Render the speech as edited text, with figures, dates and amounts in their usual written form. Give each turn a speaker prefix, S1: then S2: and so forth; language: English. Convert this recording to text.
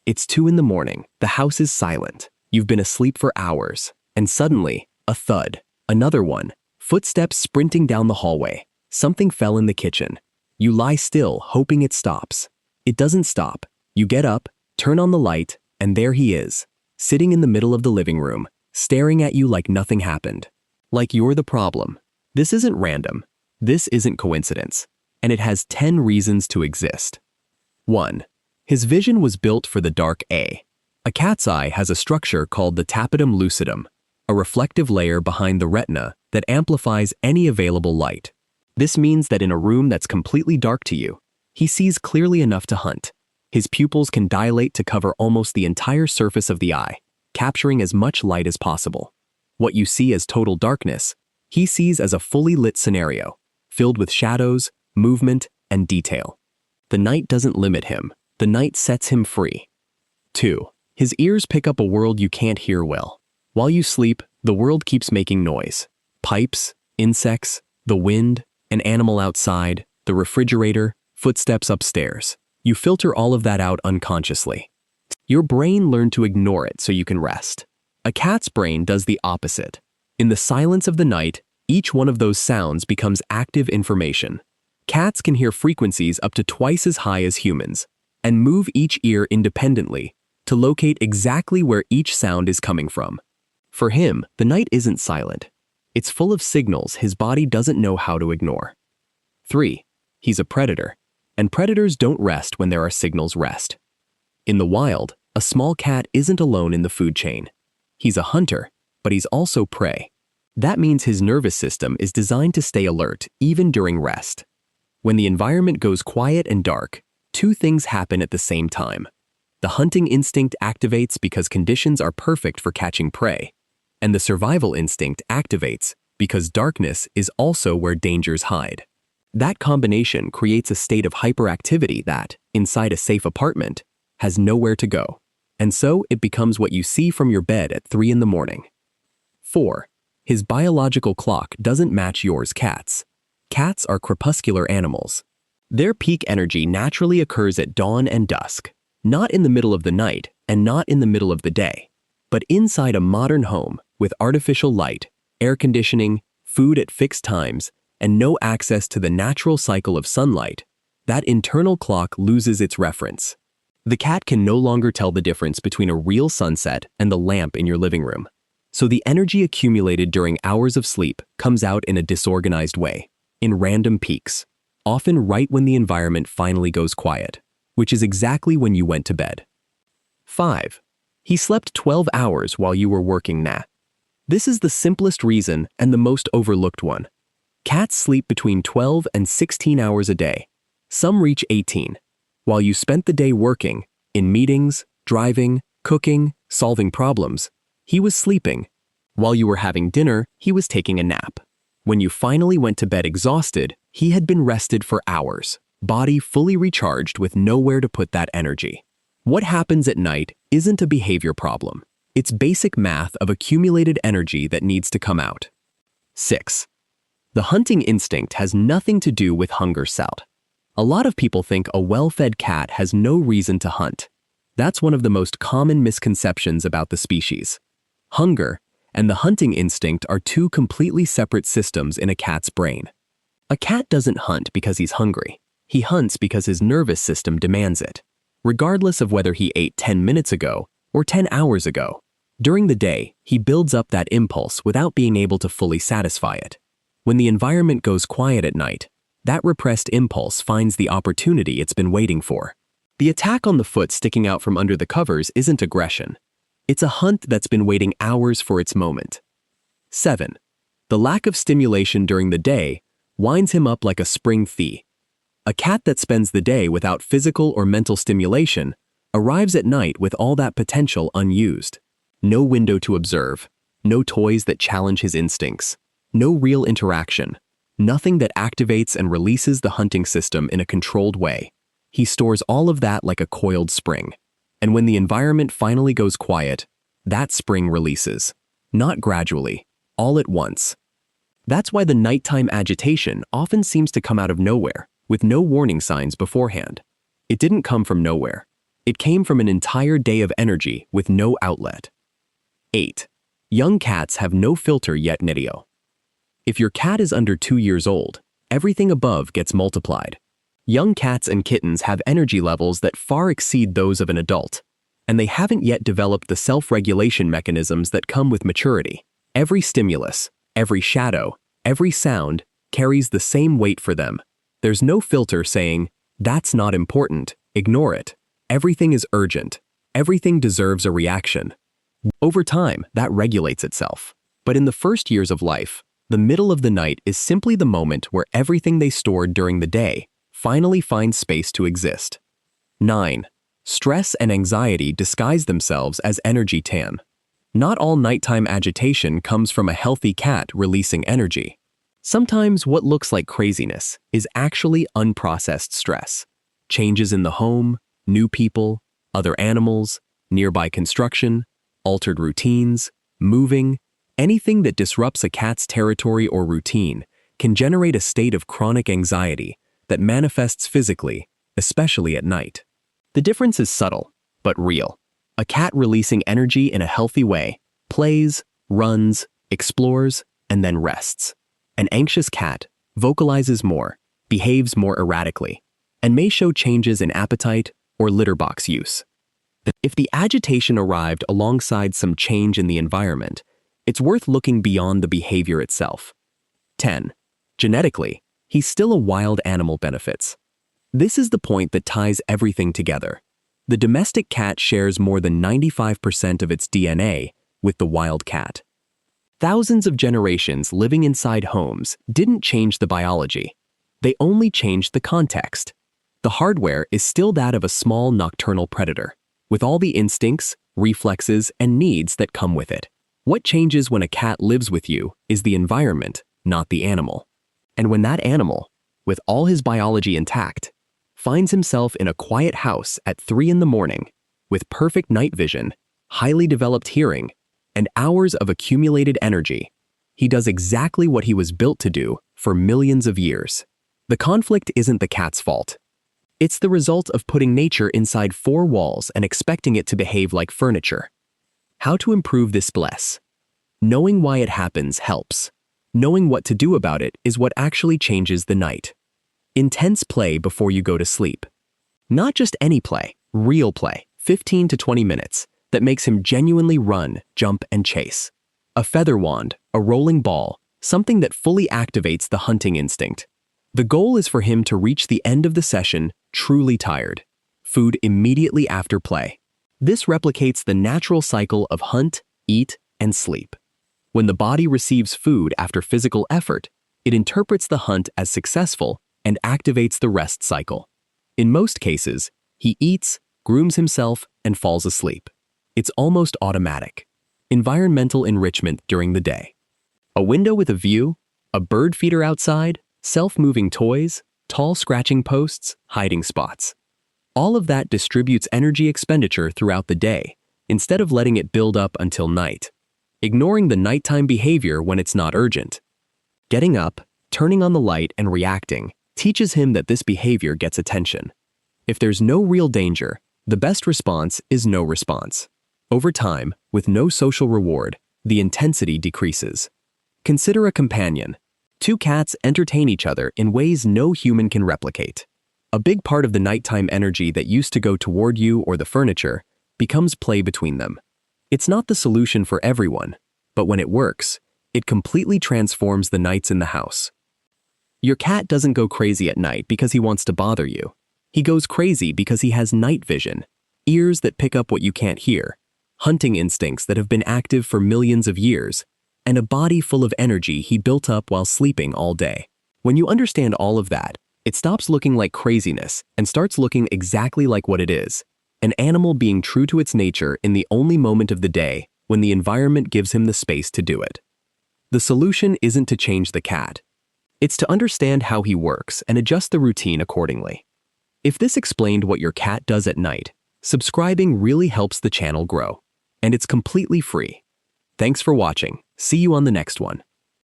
S1: It's 2 in the morning, the house is silent. You've been asleep for hours, and suddenly, a thud. Another one. Footsteps sprinting down the hallway. Something fell in the kitchen. You lie still, hoping it stops. It doesn't stop. You get up, turn on the light, and there he is, sitting in the middle of the living room, staring at you like nothing happened. Like you're the problem. This isn't random. This isn't coincidence. And it has 10 reasons to exist. 1. His vision was built for the dark A. A cat's eye has a structure called the tapetum lucidum, a reflective layer behind the retina that amplifies any available light. This means that in a room that's completely dark to you, he sees clearly enough to hunt. His pupils can dilate to cover almost the entire surface of the eye, capturing as much light as possible. What you see as total darkness, he sees as a fully lit scenario, filled with shadows, movement, and detail. The night doesn't limit him. The night sets him free. 2. His ears pick up a world you can't hear well. While you sleep, the world keeps making noise. Pipes, insects, the wind, an animal outside, the refrigerator, footsteps upstairs. You filter all of that out unconsciously. Your brain learned to ignore it so you can rest. A cat's brain does the opposite. In the silence of the night, each one of those sounds becomes active information. Cats can hear frequencies up to twice as high as humans, and move each ear independently to locate exactly where each sound is coming from. For him, the night isn't silent. It's full of signals his body doesn't know how to ignore. 3. He's a predator, and predators don't rest when there are signals rest. In the wild, a small cat isn't alone in the food chain. He's a hunter, but he's also prey. That means his nervous system is designed to stay alert even during rest. When the environment goes quiet and dark, 2 things happen at the same time. The hunting instinct activates because conditions are perfect for catching prey, and the survival instinct activates because darkness is also where dangers hide. That combination creates a state of hyperactivity that, inside a safe apartment, has nowhere to go, and so it becomes what you see from your bed at 3 in the morning. 4. His biological clock doesn't match yours. Cats are crepuscular animals. Their peak energy naturally occurs at dawn and dusk, not in the middle of the night and not in the middle of the day, but inside a modern home with artificial light, air conditioning, food at fixed times, and no access to the natural cycle of sunlight. That internal clock loses its reference. The cat can no longer tell the difference between a real sunset and the lamp in your living room. So the energy accumulated during hours of sleep comes out in a disorganized way, in random peaks, often right when the environment finally goes quiet, which is exactly when you went to bed. 5. He slept 12 hours while you were working. This is the simplest reason and the most overlooked one. Cats sleep between 12 and 16 hours a day. Some reach 18. While you spent the day working, in meetings, driving, cooking, solving problems, he was sleeping. While you were having dinner, he was taking a nap. When you finally went to bed exhausted, he had been rested for hours, body fully recharged with nowhere to put that energy. What happens at night isn't a behavior problem. It's basic math of accumulated energy that needs to come out. 6. The hunting instinct has nothing to do with hunger. A lot of people think a well-fed cat has no reason to hunt. That's one of the most common misconceptions about the species. Hunger and the hunting instinct are 2 completely separate systems in a cat's brain. A cat doesn't hunt because he's hungry. He hunts because his nervous system demands it, regardless of whether he ate 10 minutes ago or 10 hours ago. During the day, he builds up that impulse without being able to fully satisfy it. When the environment goes quiet at night, that repressed impulse finds the opportunity it's been waiting for. The attack on the foot sticking out from under the covers isn't aggression. It's a hunt that's been waiting hours for its moment. 7. The lack of stimulation during the day winds him up like a spring thea. A cat that spends the day without physical or mental stimulation arrives at night with all that potential unused. No window to observe, no toys that challenge his instincts, no real interaction, nothing that activates and releases the hunting system in a controlled way. He stores all of that like a coiled spring. And when the environment finally goes quiet, that spring releases. Not gradually, all at once. That's why the nighttime agitation often seems to come out of nowhere, with no warning signs beforehand. It didn't come from nowhere. It came from an entire day of energy with no outlet. 8. Young cats have no filter yet MEOW. If your cat is under 2 years old, everything above gets multiplied. Young cats and kittens have energy levels that far exceed those of an adult, and they haven't yet developed the self-regulation mechanisms that come with maturity. Every stimulus, every shadow, every sound carries the same weight for them. There's no filter saying, "That's not important, ignore it." Everything is urgent. Everything deserves a reaction. Over time, that regulates itself. But in the first years of life, the middle of the night is simply the moment where everything they stored during the day finally finds space to exist. 9. Stress and anxiety disguise themselves as energy tan. Not all nighttime agitation comes from a healthy cat releasing energy. Sometimes what looks like craziness is actually unprocessed stress. Changes in the home, new people, other animals, nearby construction, altered routines, moving, anything that disrupts a cat's territory or routine can generate a state of chronic anxiety that manifests physically, especially at night. The difference is subtle, but real. A cat releasing energy in a healthy way plays, runs, explores, and then rests. An anxious cat vocalizes more, behaves more erratically, and may show changes in appetite or litter box use. If the agitation arrived alongside some change in the environment, it's worth looking beyond the behavior itself. 10. Genetically, he's still a wild animal benefits. This is the point that ties everything together. The domestic cat shares more than 95% of its DNA with the wild cat. Thousands of generations living inside homes didn't change the biology. They only changed the context. The hardware is still that of a small nocturnal predator, with all the instincts, reflexes, and needs that come with it. What changes when a cat lives with you is the environment, not the animal. And when that animal, with all his biology intact, finds himself in a quiet house at 3 in the morning, with perfect night vision, highly developed hearing, and hours of accumulated energy, he does exactly what he was built to do for millions of years. The conflict isn't the cat's fault. It's the result of putting nature inside 4 walls and expecting it to behave like furniture. How to improve this bliss? Knowing why it happens helps. Knowing what to do about it is what actually changes the night. Intense play before you go to sleep. Not just any play, real play, 15 to 20 minutes, that makes him genuinely run, jump, and chase. A feather wand, a rolling ball, something that fully activates the hunting instinct. The goal is for him to reach the end of the session truly tired. Food immediately after play. This replicates the natural cycle of hunt, eat, and sleep. When the body receives food after physical effort, it interprets the hunt as successful and activates the rest cycle. In most cases, he eats, grooms himself, and falls asleep. It's almost automatic. Environmental enrichment during the day. A window with a view, a bird feeder outside, self-moving toys, tall scratching posts, hiding spots. All of that distributes energy expenditure throughout the day, instead of letting it build up until night. Ignoring the nighttime behavior when it's not urgent. Getting up, turning on the light, and reacting teaches him that this behavior gets attention. If there's no real danger, the best response is no response. Over time, with no social reward, the intensity decreases. Consider a companion. 2 cats entertain each other in ways no human can replicate. A big part of the nighttime energy that used to go toward you or the furniture becomes play between them. It's not the solution for everyone, but when it works, it completely transforms the nights in the house. Your cat doesn't go crazy at night because he wants to bother you. He goes crazy because he has night vision, ears that pick up what you can't hear, hunting instincts that have been active for millions of years, and a body full of energy he built up while sleeping all day. When you understand all of that, it stops looking like craziness and starts looking exactly like what it is, an animal being true to its nature in the only moment of the day when the environment gives him the space to do it. The solution isn't to change the cat. It's to understand how he works and adjust the routine accordingly. If this explained what your cat does at night, subscribing really helps the channel grow, and it's completely free. Thanks for watching. See you on the next one.